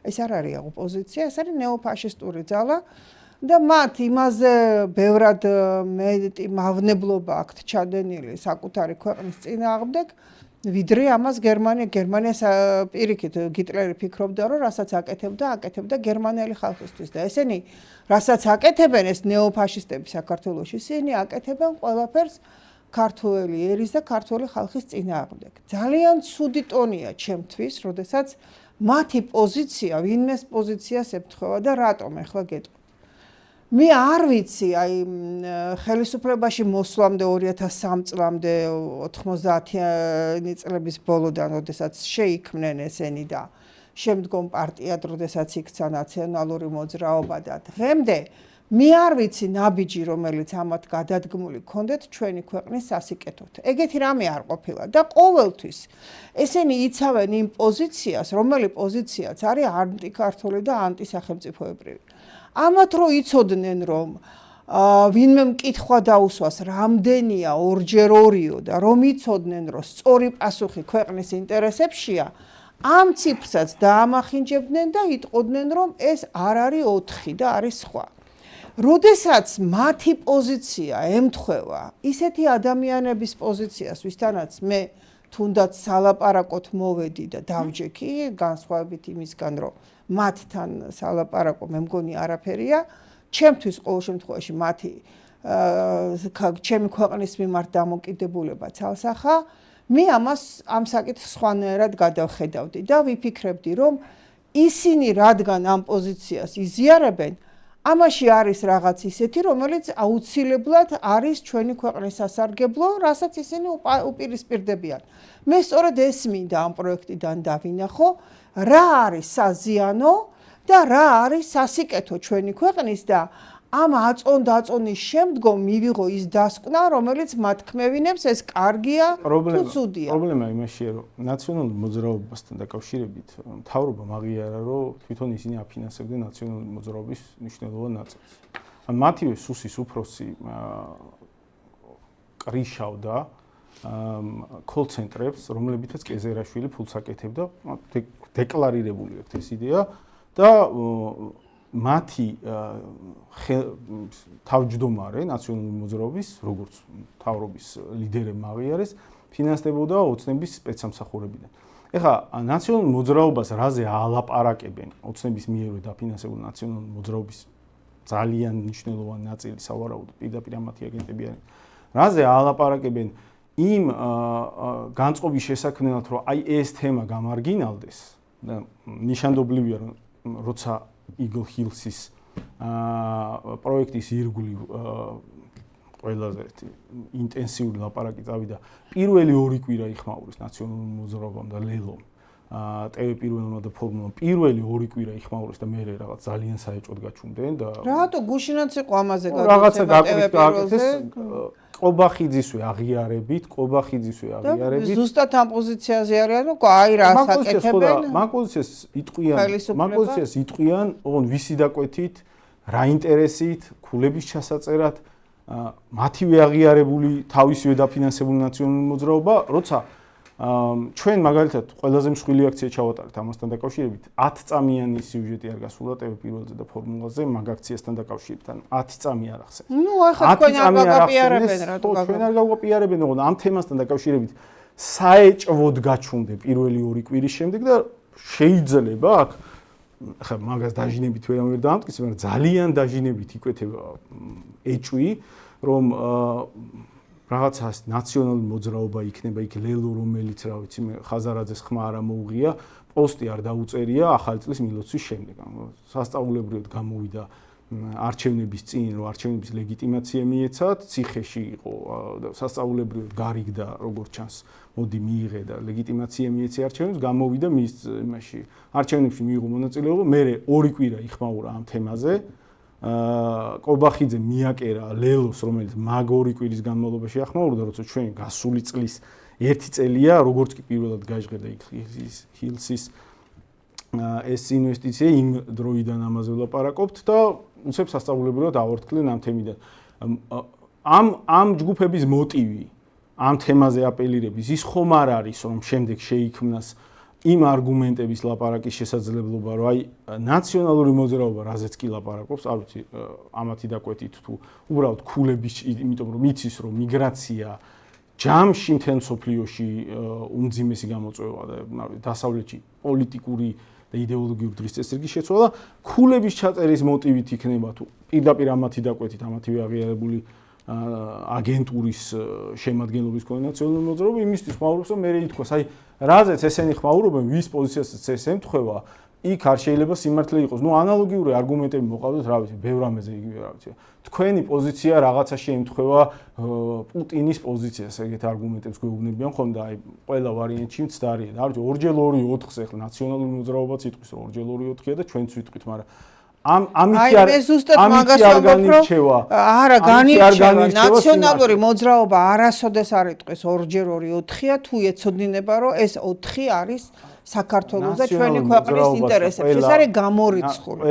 ეს არ არის ოპოზიცია, ეს არის ნეოფაშისტური ძალა და მათ იმაზე ბევრად მეტი მავნებლობა აქვთ ჩადენილი საკუთარი ქვეყნის წინააღმდეგ, ვიდრე ამას გერმანიას პირიქით ჰიტლერი ფიქრობდა, რომ რასაც აკეთებდა გერმანელი ხალხისთვის და ესენი რასაც აკეთებენ ეს ნეოფაშისტები საქართველოში, ისინი აკეთებენ ყველაფერს ქართველი ერის და ქართველი ხალხის წინააღმდეგ. ძალიან ცუდი ტონია ჩემთვის, როდესაც მათი პოზიცია, ვინმეს პოზიციას ემთხვევა და რატომ ახლა გეტყვი. მე არ ვიცი, აი ხელისუფლებაში მოსვლამდე 2003 წლამდე 90-იანი წლების ბოლოდან, როდესაც შეიქმნენ ესენი და შემდგომ პარტიად, როდესაც იქცა ნაციონალური მოძრაობა და დღემდე მე არ ვიცი ნაბიჯი, რომელიც ამათ გადადგმული ქონდეთ ჩვენი ქვეყნის სასიკეთოდ. ეგეთი რამე არ ყოფილა და ყოველთვის ესენი იცავენ იმ პოზიციას, რომელი პოზიციაც არის ანტიქართული და ანტისახელმწიფოებრივი. ამათ რო იცოდნენ, რომ ვინმე მკითხვა დაუსვას, რამდენია 2x2 და რომ იცოდნენ, რომ სწორი პასუხი ქვეყნის ინტერესებშია, ამ ციფრსაც დაამახინჯებდნენ და იტყოდნენ, რომ ეს არ არის 4 და არის სხვა. როდესაც მათი პოზიცია ემთხვევა ისეთი ადამიანების პოზიციას, ვისთანაც მე თუნდაც სალაპარაკოთ მოვედი და დავჯექი, განსხვავებით იმისგან, რომ მათთან სალაპარაკო მე მგონი არაფერია, ჩემთვის ყოველ შემთხვევაში მათი ჩემი ქვეყნის მიმართ დამოკიდებულება ცალსახა, მე ამას ამ საკითხს სხვანაირად გადავხედავდი და ვიფიქრებდი, რომ ისინი რადგან ამ პოზიციას იზიარებენ, ამაში არის რაღაც ისეთი, რომელიც აუცილებლად არის ჩვენი ქვეყნის სასარგებლო, რასაც ისინი უპირისპირდებიან. მე სწორედ ეს მინდა ამ პროექტიდან დავინახო, რა არის საზიანო და რა არის სასიკეთო ჩვენი ქვეყნის და ამ აწონ-დაწონის შემდგომ მივიღო ის დასკვნა, რომელიც მათქმევინებს ეს კარგია თუ ცუდია. პრობლემა იმაშია, რომ ნაციონალურ მოძრაობასთან დაკავშირებით მთავრობამ აღიარა, რომ თვითონ ისინი აფინანსებდნენ ნაციონალური მოძრაობის მნიშვნელოვან ნაწილს. მათივე სუსის უფროსი კრიშავდა კოლ-ცენტრებს, რომლებითაც კეზერაშვილი ფულს აკეთებდა, დეკლარირებული აქვს ეს იდეა და მათი თავმჯდომარე ნაციონალური მოძრაობის, როგორც მთავრობის ლიდერებმა აღიარეს, ფინანსდებოდა ოცნების სპეცსამსახურებიდან. ეხლა ნაციონალურ მოძრაობას რაზე ალაპარაკებენ ოცნების მიერვე დაფინანსებული ნაციონალური მოძრაობის ძალიან მნიშვნელოვანი ნაწილი სავარაუდოდ პირდაპირ ამათი აგენტები არიან. რაზე ალაპარაკებენ იმ განწყობის შესაქმნელად, რომ აი ეს თემა გამარგინალდეს და ნიშანდობლივია, რომ როცა Eagle Hills-ის პროექტის ირგვლივ ყველაზე ინტენსიური ლაპარაკი წავიდა. პირველი 2 კვირა იხმაურეს ნაციონალურ მოძრაობამ და ლელომ. TV პირველმა და ფორმულამ პირველი 2 კვირა იხმაურეს და მე რაღაც ძალიან საეჭვოდ გაჩუმდნენ და რატო გუშინაც იყო ამაზე რაღაცა გააკეთეს ყობახიძისვე აღიარებით. ზუსტად ამ პოზიციაზე არიან, რომ აი რა საკეთებენ. მაგ პოზიციას იტყვიან, ოღონ ვისი დაკვეთით, რა ინტერესით, ქულების ჩასაწერად, მათივე აღიარებული თავისივე დაფინანსებული ნაციონალური მოძრაობა, როცა ჩვენ მაგალითად ყველაზე მსხვილი აქცია ჩავატარეთ ამასთან დაკავშირებით 10 წამიანი სიუჟეტი არ გასულა TV პირველზე და ფორმულაზე მაგ აქციასთან დაკავშირებით. ან 10 წამი არ ახსენე. ნუ ახლა თქვენ არ გაგვაპიარებენ რატო ჩვენ არ გაგვაპიარებენ, ოღონდ ამ თემასთან დაკავშირებით საეჭვოდ გაჩვმდე პირველი 2 კვირის შემდეგ და შეიძლება აქ ახლა მაგას დაჟინებით ვერ დაამტკიცე, მაგრამ ძალიან დაჟინებით იკვეთება ეჭვი, რომ რაღაცას ნაციონალური მოძრაობა იქნება იქ ლელო, რომელიც რა ვიცი მე ხაზარაძეს ხმა არ მოუღია, პოსტი არ დაუწერია ახალი წლის მილოცვის შემდეგ. სასწაულებრივად გამოვიდა არჩევნების წინ, რომ არჩევნების ლეგიტიმაცია მიეცათ, ციხეში იყო და სასწაულებრივად გარიგდა, როგორც ჩანს, მოდი მიიღე და ლეგიტიმაცია მიეცე არჩევნებს, გამოვიდა მის იმაში არჩევნებში მიიღო მონაწილეობა, მე 2 კვირა იხმაურა ამ თემაზე. კობახიძე მიაკერა ლელოს, რომელიც მაგ 2 კვირის განმავლობაში ახმაურდა, როცა ჩვენ გასული წლის 1 წელია, როგორც კი პირველად გაჟღერდა Hills-ის ეს ინვესტიცია, იმ დროიდან ამაზე ვლაპარაკობთ და უცებ სასწაულებრივად ავართქლენ ამ თემიდან. ამ ჯგუფების მოტივი ამ თემაზე აპელირების ის ხომ არ არის, რომ შემდეგ შეიქმნას იმ არგუმენტების ლაპარაკის შესაძლებლობა, რომ აი ნაციონალური მოძრაობა რაზეც კი ლაპარაკობს, არ ვიცი, ამათი დაკვეთით თუ უბრალოდ ქულების, იმიტომ რომ იცის რომ მიგრაცია ჯამში მთელ მსოფლიოში უმძიმესი გამოწვევა და დასავლეთში პოლიტიკური და იდეოლოგიური დღის წესრიგის შეცვალა, ქულების ჩაწერის მოტივით იქნება თუ პირდაპირ ამათი დაკვეთით, ამათივე აღიარებული აგენტურის შემადგენლობის კოორდინაციული მოძრაობა იმისთვის ხმაურობს, რომ მე ითქვას, აი რაზეც ესენი ხმაურობენ, ვის პოზიციასაც ეს ემთხვევა, იქ არ შეიძლება სიმართლე იყოს. ნუ ანალოგიური არგუმენტები მოყავდეთ, რა ვიცი, ბევრ რამეზე იგივე რა ვიცი. თქვენი პოზიცია რაღაცაში ემთხვევა პუტინის პოზიციას, ეგეთ არგუმენტებს გვეუბნებიან ხოლმე და აი ყველა ვარიანტში მცდარია. და არ ვიცი, 2x2 4-ს ახლა ნაციონალური მოძრაობაც იტყვის, რომ 2x2-4-ია და ჩვენც ვიტყვით, მაგრამ ამითი არ განირჩევა. არა, განირჩევა. ნაციონალური მოძრაობა არასოდეს არ იტყვის 2x2-4-ია, თუ ეცოდინება, რომ ეს 4 არის საქართველოს და ჩვენი ქვეყნის ინტერესებში. ეს არის გამორიცხული.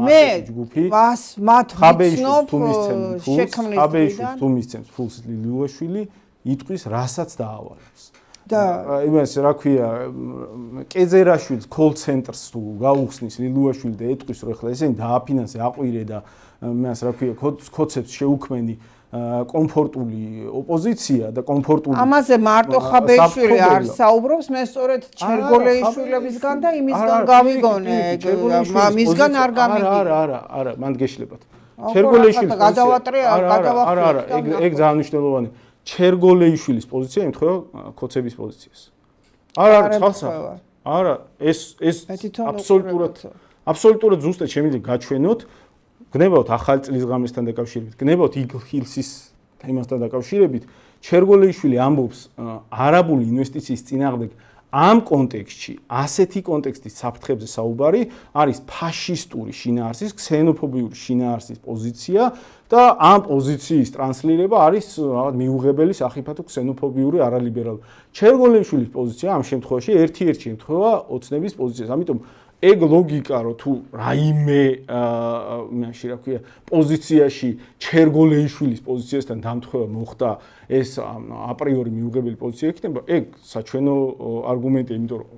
მე ჯგუფი მათ ვიცნობ ხაბეიშვილს თუ მისცემს ფულს ლილუაშვილი იტყვის რასაც დაავალებს. და იმას რა ქვია კეზერაშვილს კოლ-ცენტრს თუ გაუხსნის ლილუაშვილი და ეტყვის რომ ახლა ესენი დააფინანსე აყვირე და იმას რა ქვია კოცებს შეუქმენი კომფორტული ოპოზიცია და კომფორტული ამაზე მარტო ხაბეიშვილი არ საუბრობს, მე სწორედ ჩერგოლეიშვილებისგან და იმისგან გავიგონე, მისგან არ გამიგია. არა, მან გეშლებათ. ჩერგოლეიშვილის გადავატრია, ეგ ძალიან მნიშვნელოვანია. ჩერგოლეიშვილის პოზიცია ემთხვევა კოცების პოზიციას. არა, ხალხსა. არა, ეს აბსოლუტურად ზუსტად შემიძლია გაჩვენოთ. გნებავთ ახალი წლისღამესთან დაკავშირებით, გნებავთ იგლ-ჰილსის თემასთან დაკავშირებით, ჩერგოლეიშვილი ამბობს არაბული ინვესტიციის წინააღმდეგ ამ კონტექსტში, ასეთი კონტექსტის საფრთხებზე საუბარი არის ფაშისტური შინაარსის, ქსენოფობიური შინაარსის პოზიცია და ამ პოზიციის ტრანსლირება არის მიუღებელი სახიფათო ქსენოფობიური არალიბერალური. ჩერგოლეიშვილის პოზიცია ამ შემთხვევაში ერთ-ერთი შემთხვევა ოცნების პოზიციას. ამიტომ ეგ ლოგიკა რომ თუ რაიმე მაშინ რა ქვია პოზიციაში ჩერგოლეიშვილის პოზიციასთან დამთხევა მოხდა ეს აპრიორი მიუღებელი პოზიცია იქნება ეგ საჩვენო არგუმენტია იმიტომ რომ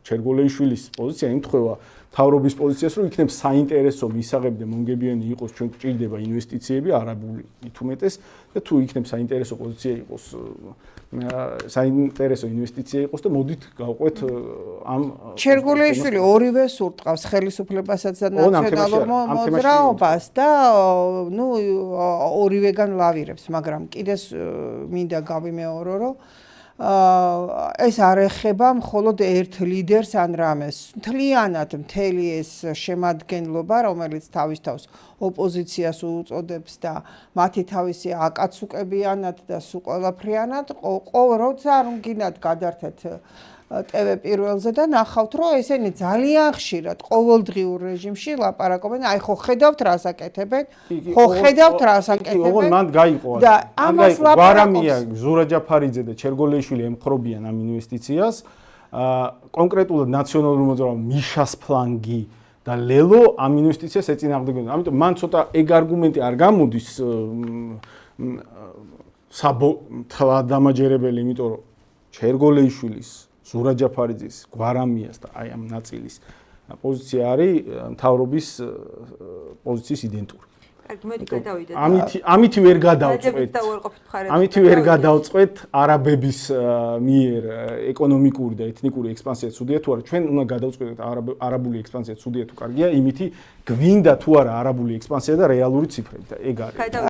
ჩერგოლეიშვილის პოზიცია ემთხვევა თავრობის პოზიციას რომ იქნებ საინტერესო მისაღები და მომგებიანი იყოს ჩვენ გვჭირდება ინვესტიციები არაბული ითუმეტეს და თუ იქნებ საინტერესო პოზიცია იყოს საინტერესო ინვესტიცია იყოს და მოდით გავყვეთ ამ ჩერგოლეიშვილი ორივე სურტყავს ხელისუფლებასაც და ნაციონალურ მოძრაობას და ნუ ორივეგან ლავირებს, მაგრამ კიდეს მინდა გავიმეორო, რომ ეს არ ეხება მხოლოდ ერთ ლიდერს ან რამეს. მთლიანად მთელი ეს შემადგენლობა, რომელიც თავის თავს ოპოზიციას უწოდებს და მათი თავისი აკაცუკებიანად და სულ ყველაფრიანად, როცა არ უნგინათ გადართეთ ტევე პირველზე და ნახავთ, რომ ესენი ძალიან ხშირად ყოველდღიურ რეჟიმში ლაპარაკობენ, აი ხო ხედავთ რას აკეთებენ, ოღონდ მან გაიყო და ამას გვარამია ზურა ჯაფარიძე და ჩერგოლეიშვილი ემხრობიან ამ ინვესტიციას, კონკრეტულად ნაციონალური მოძრაობა მიშას ფლანგი და ლელო ამ ინვესტიციას ეწინააღმდეგებენ. ამიტომ მან ცოტა ეგ არგუმენტი არ გამოდის დამაჯერებელი, იმიტომ რომ ჩერგოლეიშვილის ზურა ჯაფარიძის, გვარამიას და აი ამ ნაწილის პოზიცია არის მთავრობის პოზიციის იდენტური. ამითი ვერ გადავწყვეტ არაბების მიერ ეკონომიკური და ეთნიკური ექსპანსია ცუდია თუ არა. ჩვენ უნდა გადავწყვეტოთ არაბული ექსპანსია ცუდია თუ კარგია, იმითი გვინდა თუ არა არაბული ექსპანსია და რეალური ციფრები და ეგ არის.